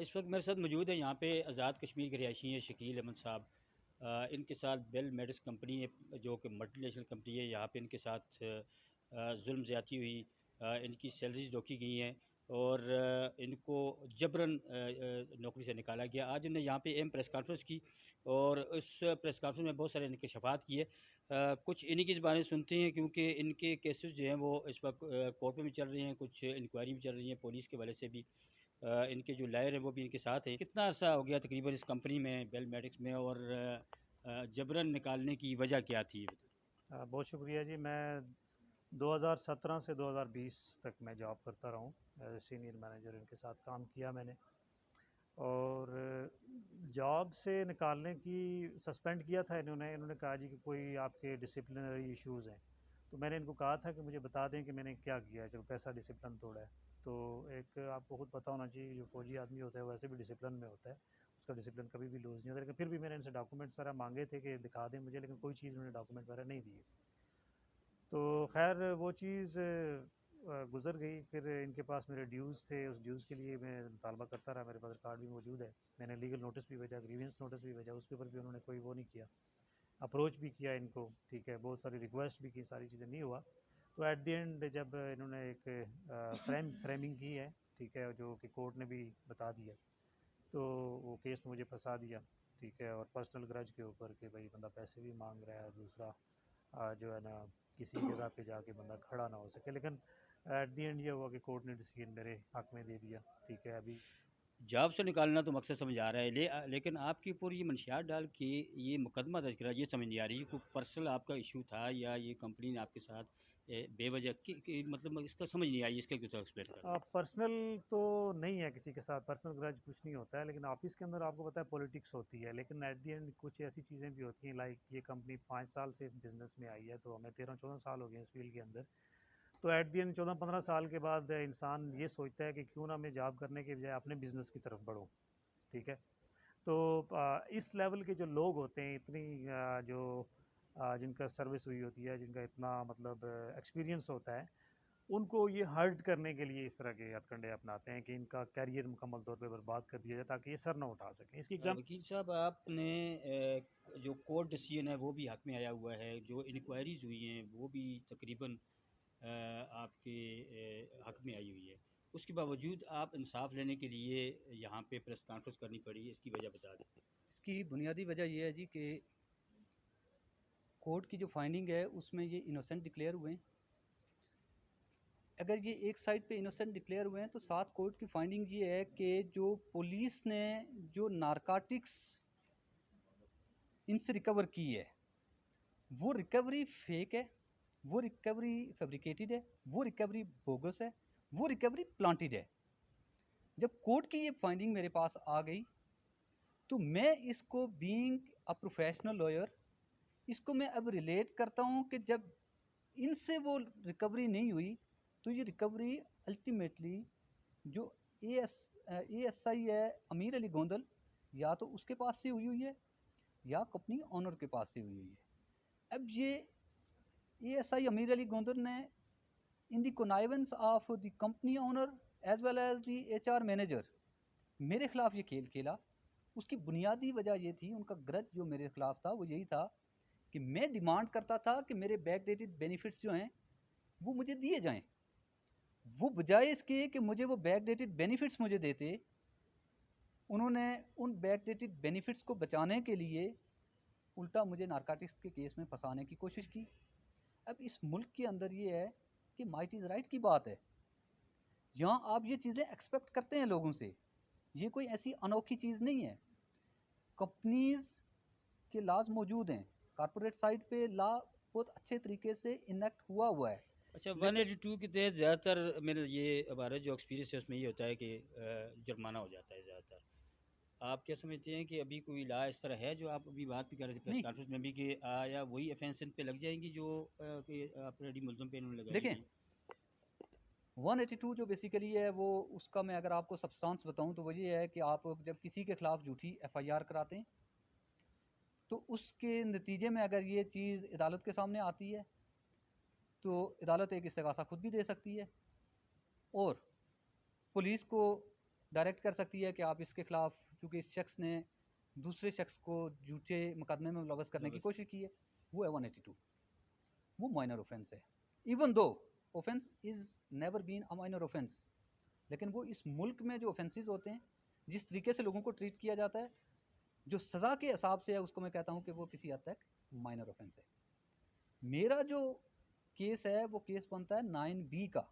इस वक्त मेरे साथ मौजूद है यहाँ पे आज़ाद कश्मीर के रिहायशी हैं शकील अहमद साहब। इनके साथ बेल मेडिक्स कंपनी है जो कि मल्टीनेशनल कंपनी है। यहाँ पे इनके साथ जुल्म ज़्यादती हुई, इनकी सैलरीज रोकी गई हैं और इनको जबरन नौकरी से निकाला गया। आज इन्होंने यहाँ पे प्रेस कॉन्फ्रेंस की और उस प्रेस कॉन्फ्रेंस में बहुत सारे इनके शफात किए। कुछ इन्हीं की ज़बानें सुनते हैं क्योंकि इनके केसेस जो हैं वो इस वक्त कोर्ट में भी चल रहे हैं, कुछ इंक्वायरी भी चल रही है पुलिस के वाले से भी। इनके जो लायर हैं वो भी इनके साथ हैं। कितना अर्सा हो गया तकरीबन इस कंपनी में बेल मेडिक्स में, और जबरन निकालने की वजह क्या थी? बहुत शुक्रिया जी। मैं 2017 से 2020 तक मैं जॉब करता रहा हूँ एज ए सीनियर मैनेजर। इनके साथ काम किया मैंने, और जॉब से निकालने की सस्पेंड किया था इन्होंने। इन्होंने कहा जी कि कोई आपके डिसिप्लिनरी इश्यूज़ हैं। तो मैंने इनको कहा था कि मुझे बता दें कि मैंने क्या किया है, चलो कैसा डिसिप्लिन तोड़ा है। तो एक आपको खुद पता होना चाहिए, जो फौजी आदमी होता है वैसे भी डिसिप्लिन में होता है, उसका डिसिप्लिन कभी भी लूज़ नहीं होता। लेकिन फिर भी मैंने इनसे डॉक्यूमेंट्स वगैरह मांगे थे कि दिखा दें मुझे, लेकिन कोई चीज़ उन्होंने डॉक्यूमेंट वगैरह नहीं दिए। तो खैर वो चीज़ गुज़र गई। फिर इनके पास मेरे ड्यूज़ थे, उस ड्यूज़ के लिए मैं मुतालबा करता रहा, मेरे पास रिकॉर्ड भी मौजूद है। मैंने लीगल नोटिस भी भेजा, ग्रीवेंस नोटिस भी भेजा, उसके ऊपर भी उन्होंने कोई वो नहीं किया, अप्रोच भी किया इनको, ठीक है, बहुत सारी रिक्वेस्ट भी की, सारी चीज़ें नहीं हुआ। तो एट द एंड जब इन्होंने एक फ्रेमिंग की है, ठीक है, जो कि कोर्ट ने भी बता दिया, तो वो केस में मुझे फंसा दिया, ठीक है, और पर्सनल ग्रज के ऊपर कि भाई बंदा पैसे भी मांग रहा है, दूसरा जो है ना, किसी जगह पे जाके बंदा खड़ा ना हो सके। लेकिन एट द एंड ये हुआ कि कोर्ट ने डिसीजन मेरे हक में दे दिया, ठीक है। अभी जॉब से निकालना तो मकसद समझ आ रहा है, लेकिन आपके ऊपर ये मंशियात डाल के ये मुकदमा दर्ज करा, ये समझ नहीं आ रही कोई पर्सनल आपका इशू था या ये कंपनी ने आपके साथ बेवजह मतलब इसका समझ नहीं आई, इसका क्यों तो एक्सप्लेन कर। पर्सनल तो नहीं है, किसी के साथ पर्सनल ग्रज कुछ नहीं होता है, लेकिन ऑफिस के अंदर आपको पता है पॉलिटिक्स होती है। लेकिन एट द एंड कुछ ऐसी चीज़ें भी होती हैं, लाइक ये कंपनी 5 साल से इस बिज़नेस में आई है, तो हमें 13-14 साल हो गए इस फील्ड के अंदर। तो एट द एंड 14-15 साल के बाद इंसान ये सोचता है कि क्यों ना मैं जॉब करने के बजाय अपने बिज़नेस की तरफ बढ़ूँ, ठीक है। तो इस लेवल के जो लोग होते हैं, इतनी जो जिनका सर्विस हुई होती है, जिनका इतना मतलब एक्सपीरियंस होता है, उनको ये हर्ट करने के लिए इस तरह के हथकंडे अपनाते हैं कि इनका करियर मुकम्मल तौर पे बर्बाद कर दिया जाए, ताकि ये सर ना उठा सकें। इसकी एग्जाम वकील साहब, आपने जो कोर्ट डिसीजन है वो भी हक में आया हुआ है, जो इंक्वायरीज हुई हैं वो भी तकरीबन आपके हक में आई हुई है। उसके बावजूद आप इंसाफ लेने के लिए यहाँ पे प्रेस कॉन्फ्रेंस करनी पड़ी, इसकी वजह बता दें। इसकी बुनियादी वजह यह है जी कि कोर्ट की जो फाइंडिंग है उसमें ये इनोसेंट डिक्लेयर हुए हैं। अगर ये एक साइड पे इनोसेंट डिक्लेयर हुए हैं तो साथ कोर्ट की फाइंडिंग ये है कि जो पुलिस ने जो नारकोटिक्स इनसे रिकवर की है वो रिकवरी फेक है, वो रिकवरी फैब्रिकेटेड है, वो रिकवरी बोगस है, वो रिकवरी प्लांटेड है। जब कोर्ट की ये फाइंडिंग मेरे पास आ गई तो मैं इसको बीइंग अ प्रोफेशनल लॉयर इसको मैं अब रिलेट करता हूँ कि जब इनसे वो रिकवरी नहीं हुई तो ये रिकवरी अल्टीमेटली जो एएसआई है अमीर अली गोंदल, या तो उसके पास से हुई हुई है या कंपनी ऑनर के पास से हुई हुई है। अब ये एएसआई अमीर अली गोंदल ने in the connivance of the company owner as well as the HR manager मेरे खिलाफ ये खेल खेला। उसकी बुनियादी वजह ये थी, उनका ग्रज जो मेरे खिलाफ था वो यही था कि मैं डिमांड करता था कि मेरे बैकडेटेड बेनिफिट्स जो हैं वो मुझे दिए जाएं। वो बजाय इसके कि मुझे वो बैकडेटेड बेनिफिट्स मुझे देते, उन्होंने उन बैकडेटेड बेनिफिट्स को बचाने के लिए उल्टा मुझे नारकोटिक्स के केस में फंसाने की कोशिश की। अब इस मुल्क के अंदर ये है कि माइट इज़ राइट की बात है। यहाँ आप ये चीज़ें एक्सपेक्ट करते हैं लोगों से, ये कोई ऐसी अनोखी चीज़ नहीं है। कंपनीज के लॉज मौजूद हैं, कॉर्पोरेट साइड पे लॉ बहुत अच्छे तरीके से इनेक्ट हुआ हुआ है। अच्छा, लेकिन 182 के तहत ज़्यादातर मेरा ये हमारा जो एक्सपीरियंस है उसमें ये होता है कि जुर्माना हो जाता है ज़्यादातर। आप क्या समझते हैं कि अभी कोई लॉ इस तरह है, जो आप अभी बात भी कर रहे थे प्रेस नहीं, कॉन्फ्रेंस में भी, कि या वही ऑफेंस इन पे लग जाएंगी जो कि ऑलरेडी मुलजम पे इन्होंने लगाई देखें हुई हैं? 182 जो बेसिकली है वो उसका मैं अगर आपको सब्सटेंस बताऊं तो वो ये है कि आप जब किसी के खिलाफ झूठी एफआईआर कराते हैं तो उसके नतीजे में अगर ये चीज़ अदालत के सामने आती है तो अदालत एक इस्तेगासा खुद भी दे सकती है और पुलिस को डायरेक्ट कर सकती है कि आप इसके खिलाफ, चूँकि इस शख्स ने दूसरे शख्स को झूठे मुकदमे में मुलव्वस करने की कोशिश की है, वो है 182, वो माइनर ऑफेंस है। Even though offence is never been a minor offence, लेकिन वो इस मुल्क में जो ऑफेंसेस होते हैं, जिस तरीके से लोगों को ट्रीट किया जाता है, जो सज़ा के हिसाब से है, उसको मैं कहता हूँ कि वो किसी हद तक माइनर ऑफेंस है। मेरा जो केस है वो केस बनता है 9B का।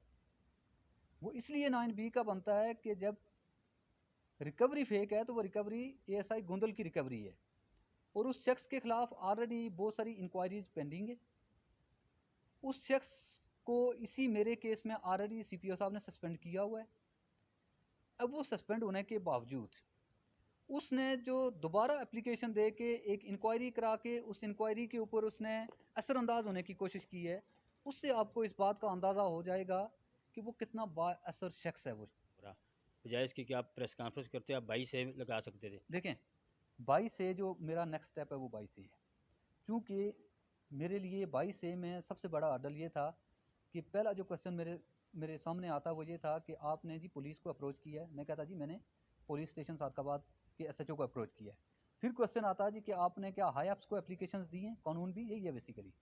वो इसलिए 9B का बनता है कि जब रिकवरी फेक है तो वो रिकवरी ASI गोंदल की रिकवरी है, और उस शख्स के खिलाफ ऑलरेडी बहुत सारी इंक्वायरीज पेंडिंग है। उस शख्स को इसी मेरे केस में ऑलरेडी CPO साहब ने सस्पेंड किया हुआ है। अब वो सस्पेंड होने के बावजूद उसने जो दोबारा एप्लीकेशन दे के एक इंक्वायरी करा के उस इंक्वायरी के ऊपर उसने असरअंदाज होने की कोशिश की है, उससे आपको इस बात का अंदाज़ा हो जाएगा कि वो कितना बाअसर शख्स है वो। बजाय इसके कि आप प्रेस कॉन्फ्रेंस करते आप 22 से लगा सकते थे। देखें, 22 से जो मेरा नेक्स्ट स्टेप है वो 22 से है, क्योंकि मेरे लिए 22 से में सबसे बड़ा हर्डल ये था कि पहला जो क्वेश्चन मेरे सामने आता वो ये था कि आपने जी पुलिस को अप्रोच किया है। मैं कहता जी मैंने पुलिस स्टेशन सादकाबाद के SHO को अप्रोच किया है। फिर क्वेश्चन आता है जी कि आपने क्या हाई अप्स को एप्लीकेशंस दी हैं। कानून भी यही है बेसिकली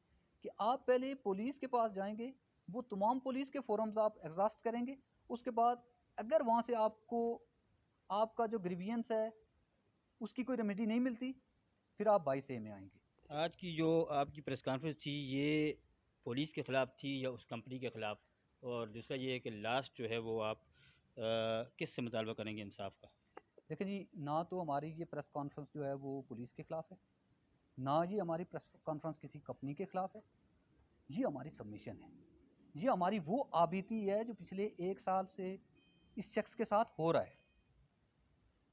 कि आप पहले पुलिस के पास जाएंगे, वो तमाम पुलिस के फोरम्स आप एग्जॉस्ट करेंगे, उसके बाद अगर वहाँ से आपको आपका जो ग्रीवियंस है उसकी कोई रेमेडी नहीं मिलती, फिर आप 22A में आएंगे। आज की जो आपकी प्रेस कॉन्फ्रेंस थी ये पुलिस के ख़िलाफ़ थी या उस कंपनी के ख़िलाफ़, और दूसरा ये है कि लास्ट जो है वो आप किस से मुतालबा करेंगे इंसाफ का? देखिए जी, ना तो हमारी ये प्रेस कॉन्फ्रेंस जो है वो पुलिस के ख़िलाफ़ है, ना ये हमारी प्रेस कॉन्फ्रेंस किसी कंपनी के ख़िलाफ़ है। ये हमारी सबमिशन है, ये हमारी वो आबिती है जो पिछले 1 साल से इस शख्स के साथ हो रहा है।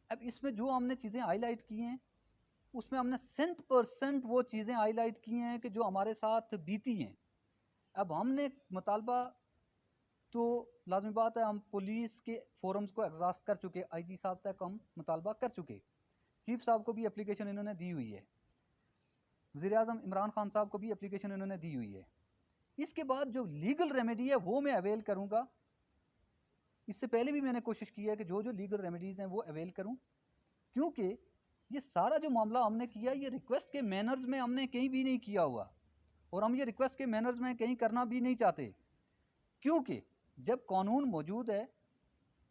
अब इसमें जो हमने चीज़ें हाईलाइट की हैं, उसमें हमने 100% वो चीज़ें हाईलाइट की हैं कि जो हमारे साथ बीती हैं। अब हमने मुतालबा, तो लाज़मी बात है हम पुलिस के फोरम्स को एग्जॉस्ट कर चुके, IG साहब तक हम मुतालबा कर चुके, चीफ साहब को भी एप्लीकेशन इन्होंने दी हुई है, वज़ीर-ए-आज़म इमरान खान साहब को भी एप्लीकेशन इन्होंने दी हुई है। इसके बाद जो लीगल रेमेडी है वो मैं अवेल करूँगा। इससे पहले भी मैंने कोशिश की है कि जो लीगल रेमेडीज़ हैं वो अवेल करूँ, क्योंकि ये सारा जो मामला हमने किया ये रिक्वेस्ट के मैनर्स में हमने कहीं भी नहीं किया हुआ, और हम ये रिक्वेस्ट के मैनर्स में कहीं करना भी नहीं चाहते, क्योंकि जब कानून मौजूद है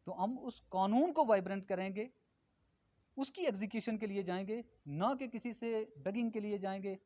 तो हम उस कानून को वाइब्रेंट करेंगे, उसकी एग्जीक्यूशन के लिए जाएंगे, ना कि किसी से बेगिंग के लिए जाएंगे।